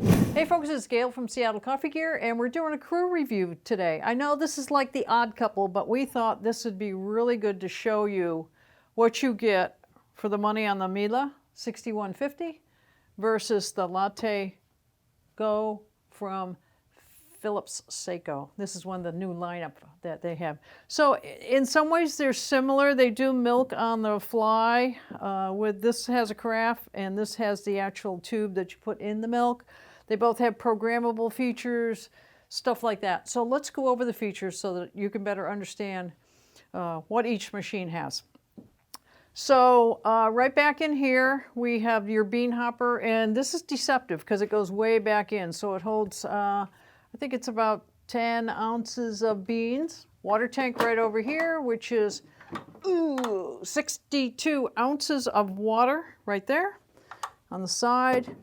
Hey folks, it's Gail from Seattle Coffee Gear, and we're doing a crew review today. I know this is like the odd couple, but we thought this would be really good to show you what you get for the money on the Miele 6150 versus the LatteGo from Philips Saeco. This is one of the new lineup that they have. So in some ways they're similar. They do milk on the fly. With this has a carafe and this has the actual tube that you put in the milk. They both have programmable features, stuff like that. So let's go over the features so that you can better understand what each machine has. So right back in here, we have your bean hopper, and this is deceptive because it goes way back in. So it holds, I think it's about 10 ounces of beans. Water tank right over here, which is 62 ounces of water right there on the side.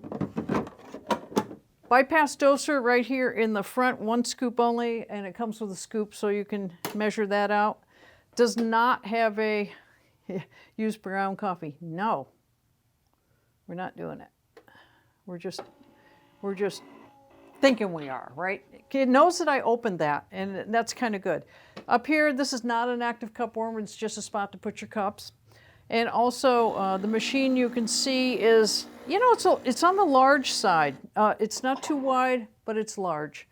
Bypass doser right here in the front, 1 scoop only, and it comes with a scoop so you can measure that out. Does not have a use ground coffee. No, we're not doing it. We're just thinking we are, right? It knows that I opened that, and that's kind of good. Up here, this is not an active cup warmer. It's just a spot to put your cups. And also, the machine you can see is, you know, it's on the large side. It's not too wide, but it's large.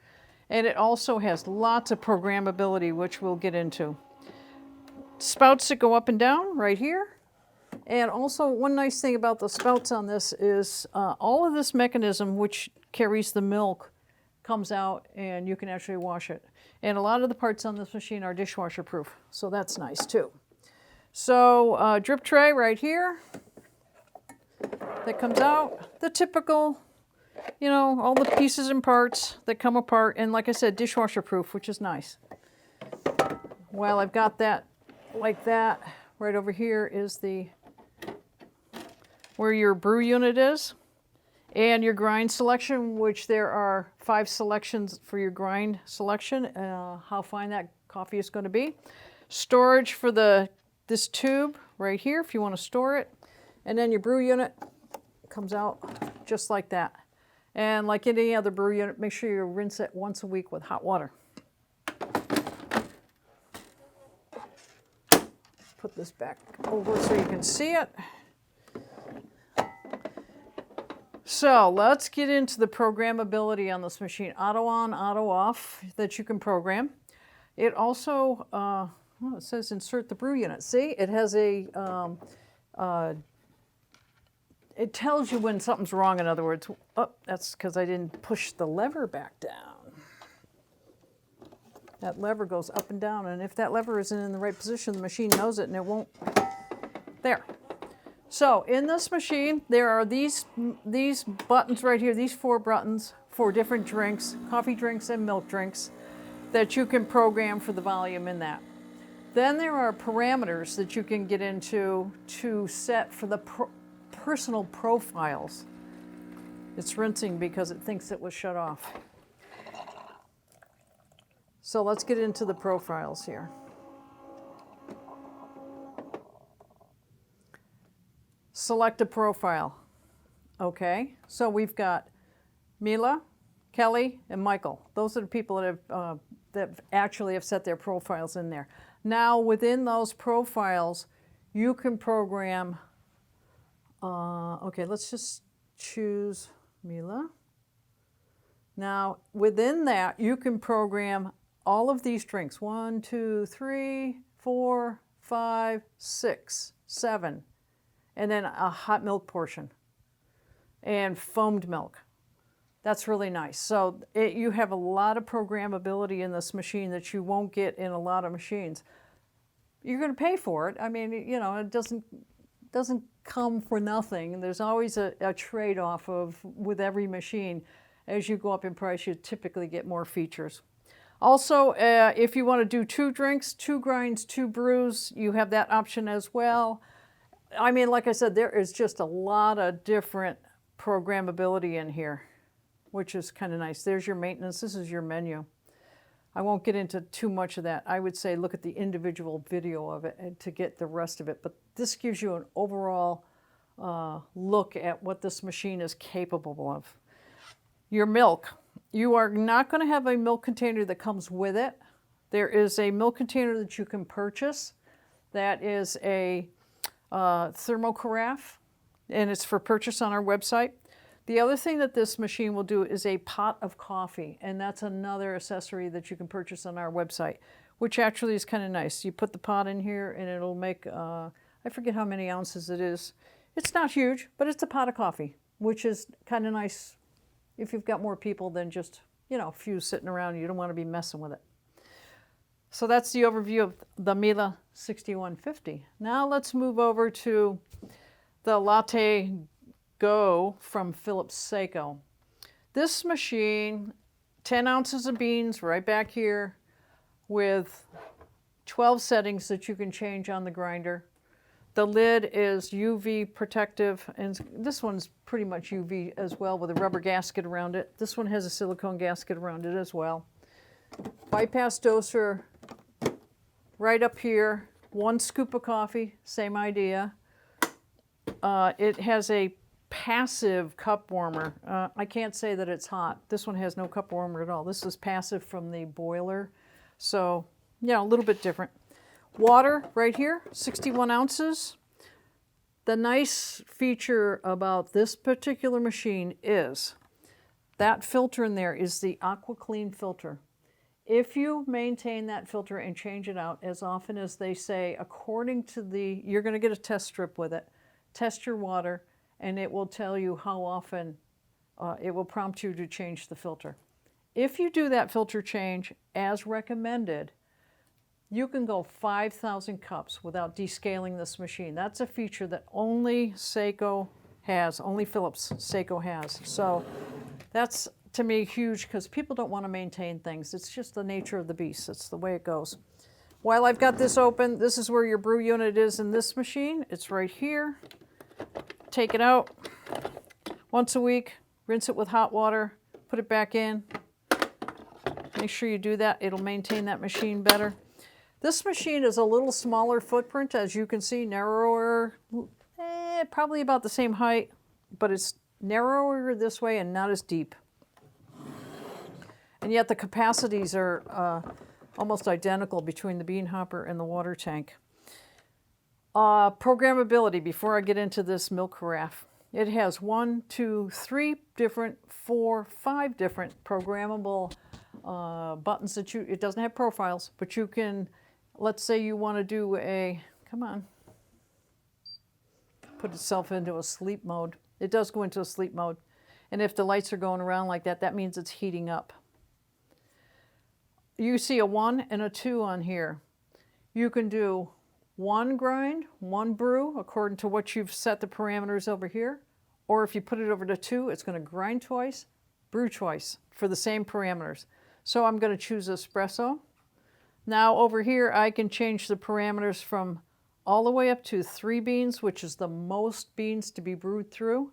And it also has lots of programmability, which we'll get into. Spouts that go up and down right here. And also, one nice thing about the spouts on this is all of this mechanism, which carries the milk, comes out and you can actually wash it. And a lot of the parts on this machine are dishwasher proof, so that's nice too. So drip tray right here that comes out, the typical, you know, all the pieces and parts that come apart, and like I said, dishwasher proof, which is nice. While I've got that like that, right over here is where your brew unit is, and your grind selection, which there are 5 selections for your grind selection, how fine that coffee is going to be. Storage for this tube right here if you want to store it, and then your brew unit comes out just like that. And like any other brew unit, make sure you rinse it once a week with hot water. Put this back over so you can see it. So let's get into the programmability on this machine. Auto on, auto off that you can program. It also, well, it says insert the brew unit. See, it has a, it tells you when something's wrong, in other words. Oh, that's because I didn't push the lever back down. That lever goes up and down, and if that lever isn't in the right position, the machine knows it and it won't. There. So in this machine, there are these buttons right here, these 4 buttons for different drinks, coffee drinks and milk drinks, that you can program for the volume in that. Then there are parameters that you can get into to set for the personal profiles. It's rinsing because it thinks it was shut off. So let's get into the profiles here. Select a profile. Okay, so we've got Miele, Kelly, and Michael. Those are the people that actually have set their profiles in there. Now within those profiles, you can program, okay, let's just choose Miele. Now within that, you can program all of these drinks, 1, 2, 3, 4, 5, 6, 7, and then a hot milk portion and foamed milk. That's really nice. So you have a lot of programmability in this machine that you won't get in a lot of machines. You're going to pay for it. I mean, you know, it doesn't come for nothing. There's always a trade-off with every machine. As you go up in price, you typically get more features. Also, if you want to do 2 drinks, 2 grinds, 2 brews, you have that option as well. I mean, like I said, there is just a lot of different programmability in here, which is kind of nice. There's your maintenance. This is your menu. I won't get into too much of that. I would say look at the individual video of it to get the rest of it. But this gives you an overall look at what this machine is capable of. Your milk. You are not going to have a milk container that comes with it. There is a milk container that you can purchase that is a thermo carafe, and it's for purchase on our website. The other thing that this machine will do is a pot of coffee, and that's another accessory that you can purchase on our website, which actually is kind of nice. You put the pot in here and it'll make, I forget how many ounces it is. It's not huge, but it's a pot of coffee, which is kind of nice if you've got more people than just, you know, a few sitting around. You don't want to be messing with it. So that's the overview of the Miele 6150. Now let's move over to the LatteGo from Philips Saeco. This machine, 10 ounces of beans right back here with 12 settings that you can change on the grinder. The lid is UV protective, and this one's pretty much UV as well with a rubber gasket around it. This one has a silicone gasket around it as well. Bypass doser right up here. 1 scoop of coffee, same idea. It has a passive cup warmer. I can't say that it's hot. This one has no cup warmer at all. This is passive from the boiler. So, yeah, a little bit different. Water right here, 61 ounces. The nice feature about this particular machine is that filter in there is the AquaClean filter. If you maintain that filter and change it out as often as they say, according to the, you're going to get a test strip with it, test your water, and it will tell you how often, it will prompt you to change the filter. If you do that filter change as recommended, you can go 5,000 cups without descaling this machine. That's a feature that only Saeco has, only Philips Saeco has. So that's, to me, huge, because people don't want to maintain things. It's just the nature of the beast. It's the way it goes. While I've got this open, this is where your brew unit is in this machine. It's right here. Take it out once a week, rinse it with hot water, put it back in. Make sure you do that. It'll maintain that machine better. This machine is a little smaller footprint, as you can see, narrower, probably about the same height, but it's narrower this way and not as deep. And yet the capacities are almost identical between the bean hopper and the water tank. Programmability, before I get into this milk carafe. It has 1, 2, 3 different, 4, 5 different programmable buttons that it doesn't have profiles, but you can, let's say you want to do a, come on, put itself into a sleep mode. It does go into a sleep mode. And if the lights are going around like that, that means it's heating up. You see a 1 and a 2 on here. You can do 1 grind, 1 brew, according to what you've set the parameters over here. Or if you put it over to 2, it's going to grind twice, brew twice for the same parameters. So I'm going to choose espresso. Now over here, I can change the parameters from all the way up to 3 beans, which is the most beans to be brewed through.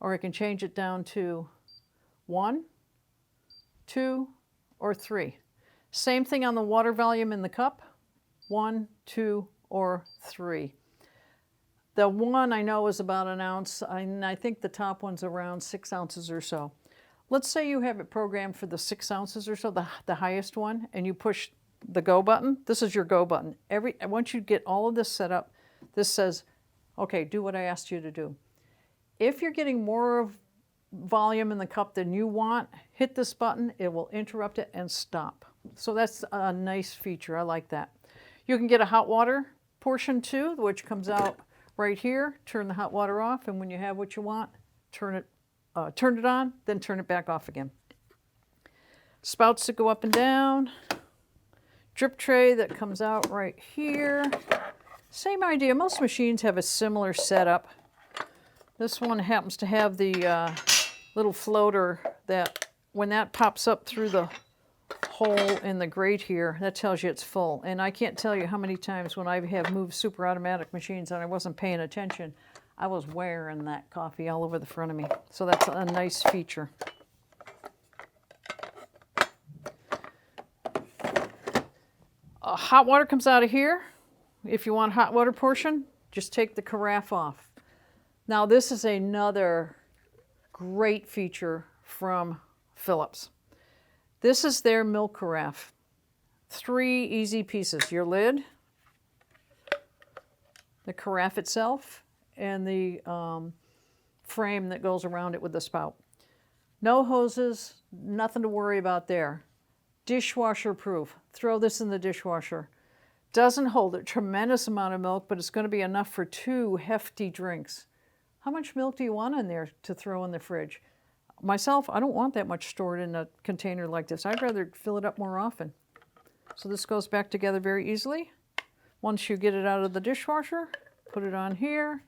Or I can change it down to 1, 2, or 3. Same thing on the water volume in the cup, 1, 2, or 3. The 1 I know is about 1 ounce, and I think the top one's around 6 ounces or so. Let's say you have it programmed for the 6 ounces or so, the highest one, and you push the go button. This is your go button. Once you get all of this set up, this says, okay, do what I asked you to do. If you're getting more of volume in the cup than you want, hit this button, it will interrupt it and stop. So that's a nice feature, I like that. You can get a hot water portion too, which comes out right here. Turn the hot water off, and when you have what you want, turn it on, then turn it back off again. Spouts that go up and down. Drip tray that comes out right here. Same idea, most machines have a similar setup. This one happens to have the little floater that when that pops up through the hole in the grate here, that tells you it's full. And I can't tell you how many times when I have moved super automatic machines and I wasn't paying attention, I was wearing that coffee all over the front of me. So that's a nice feature. Hot water comes out of here. If you want hot water portion, just take the carafe off. Now this is another great feature from Phillips. This is their milk carafe. 3 easy pieces. Your lid, the carafe itself, and the frame that goes around it with the spout. No hoses, nothing to worry about there. Dishwasher proof. Throw this in the dishwasher. Doesn't hold a tremendous amount of milk, but it's going to be enough for 2 hefty drinks. How much milk do you want in there to throw in the fridge? Myself, I don't want that much stored in a container like this. I'd rather fill it up more often. So this goes back together very easily. Once you get it out of the dishwasher, put it on here.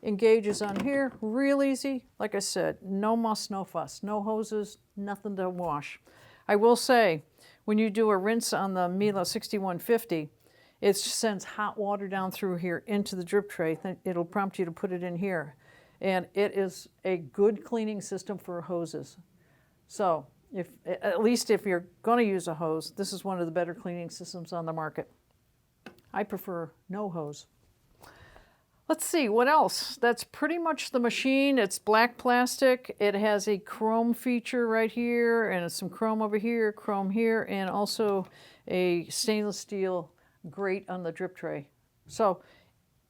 Engages on here, real easy. Like I said, no muss, no fuss, no hoses, nothing to wash. I will say, when you do a rinse on the Miele 6150, it sends hot water down through here into the drip tray. It'll prompt you to put it in here. And it is a good cleaning system for hoses. So, at least if you're going to use a hose, this is one of the better cleaning systems on the market. I prefer no hose. Let's see, what else? That's pretty much the machine. It's black plastic. It has a chrome feature right here, and some chrome over here, chrome here, and also a stainless steel grate on the drip tray. So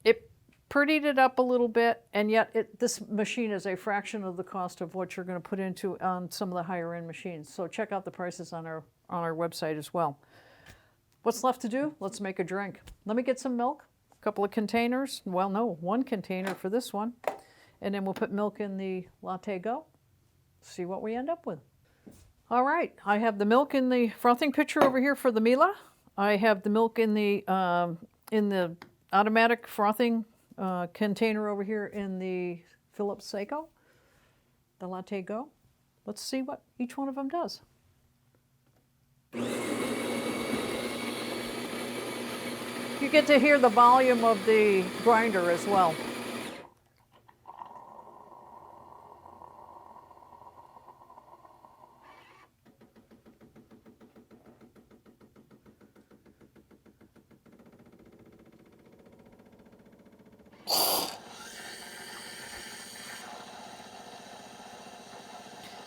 it prettied it up a little bit, and yet this machine is a fraction of the cost of what you're going to put into on some of the higher end machines. So check out the prices on our website as well. What's left to do? Let's make a drink. Let me get some milk, a couple of containers. Well, no, 1 container for this one. And then we'll put milk in the LatteGo. See what we end up with. All right, I have the milk in the frothing pitcher over here for the Miele. I have the milk in the automatic frothing container over here in the Philips Saeco, the LatteGo. Let's see what each one of them does. You get to hear the volume of the grinder as well.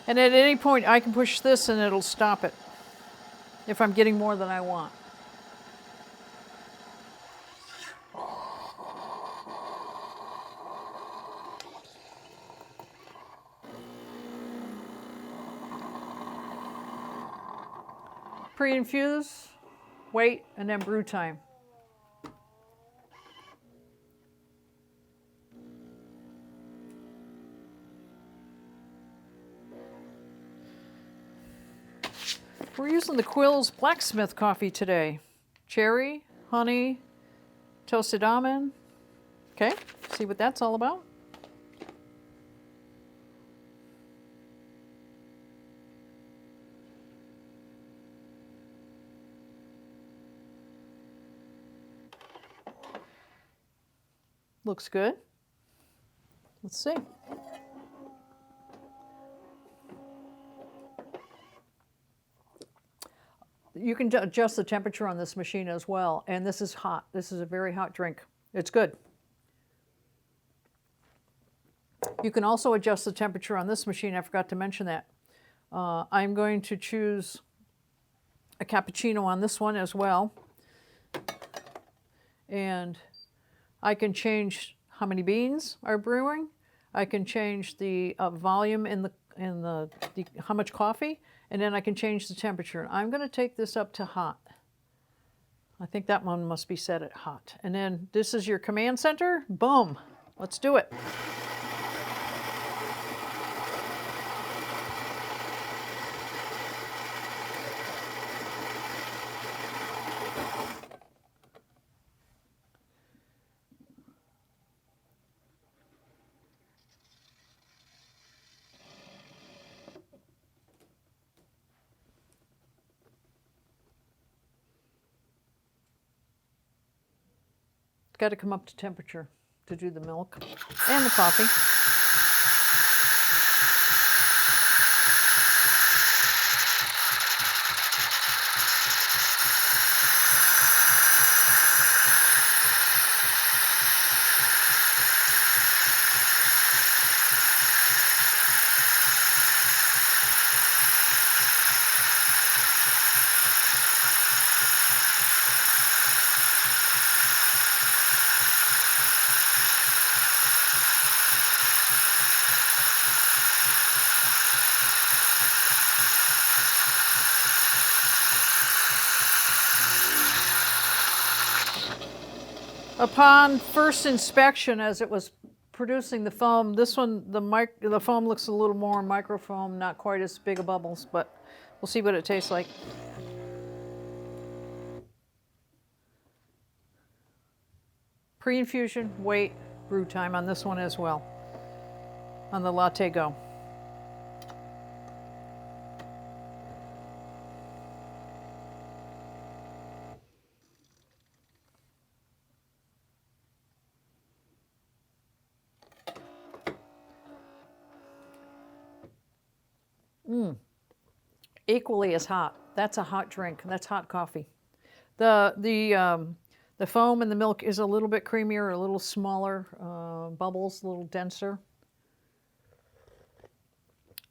And at any point I can push this and it'll stop it if I'm getting more than I want. Pre-infuse, wait, and then brew time. We're using the Quill's Blacksmith coffee today. Cherry, honey, toasted almond. Okay, see what that's all about. Looks good. Let's see. You can adjust the temperature on this machine as well, and this is hot. This is a very hot drink. It's good. You can also adjust the temperature on this machine. I forgot to mention that. I'm going to choose a cappuccino on this one as well. And I can change how many beans are brewing. I can change the volume in the how much coffee, and then I can change the temperature. I'm going to take this up to hot. I think that one must be set at hot. And then this is your command center. Boom. Let's do it. Got to come up to temperature to do the milk and the coffee. Upon first inspection, as it was producing the foam, this one, the foam looks a little more microfoam, not quite as big of bubbles, but we'll see what it tastes like. Pre-infusion, wait, brew time on this one as well, on the LatteGo. Equally as hot. That's a hot drink. That's hot coffee. The foam in the milk is a little bit creamier, a little smaller, bubbles, a little denser.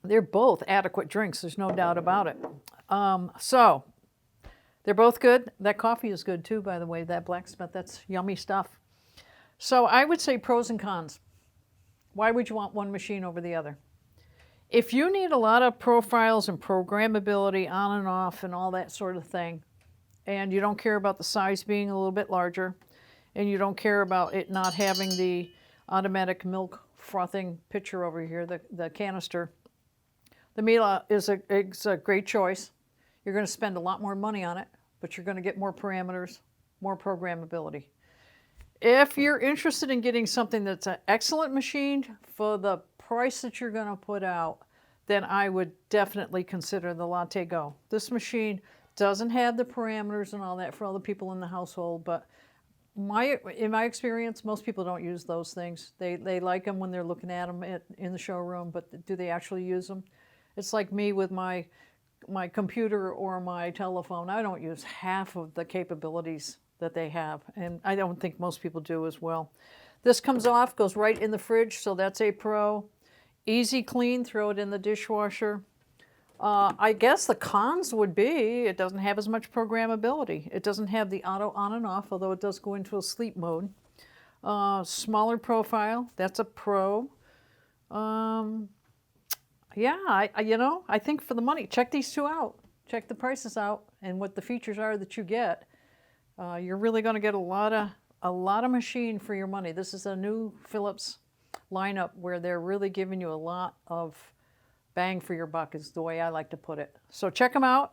They're both adequate drinks. There's no doubt about it. So they're both good. That coffee is good too, by the way. That blacksmith, that's yummy stuff. So I would say pros and cons. Why would you want one machine over the other? If you need a lot of profiles and programmability on and off and all that sort of thing, and you don't care about the size being a little bit larger, and you don't care about it not having the automatic milk frothing pitcher over here, the canister, the Miele is a great choice. You're going to spend a lot more money on it, but you're going to get more parameters, more programmability. If you're interested in getting something that's an excellent machine for the price that you're going to put out, then I would definitely consider the LatteGo. This machine doesn't have the parameters and all that for other people in the household, but in my experience, most people don't use those things. They like them when they're looking at them in the showroom, but do they actually use them? It's like me with my computer or my telephone. I don't use half of the capabilities that they have, and I don't think most people do as well. This comes off, goes right in the fridge, so that's a pro. Easy clean, throw it in the dishwasher. I guess the cons would be it doesn't have as much programmability. It doesn't have the auto on and off, although it does go into a sleep mode. Smaller profile, that's a pro. Yeah, I think for the money, check these two out. Check the prices out and what the features are that you get. You're really going to get a lot of machine for your money. This is a new Philips lineup where they're really giving you a lot of bang for your buck, is the way I like to put it. So check them out,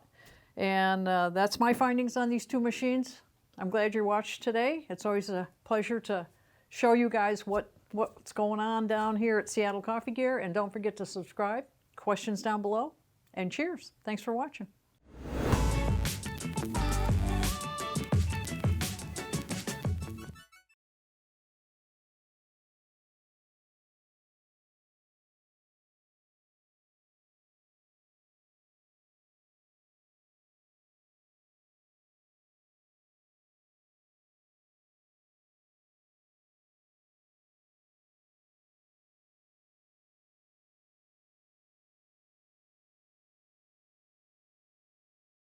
and that's my findings on these two machines. I'm glad you watched today. It's always a pleasure to show you guys what's going on down here at Seattle Coffee Gear, and don't forget to subscribe. Questions down below, and cheers. Thanks for watching.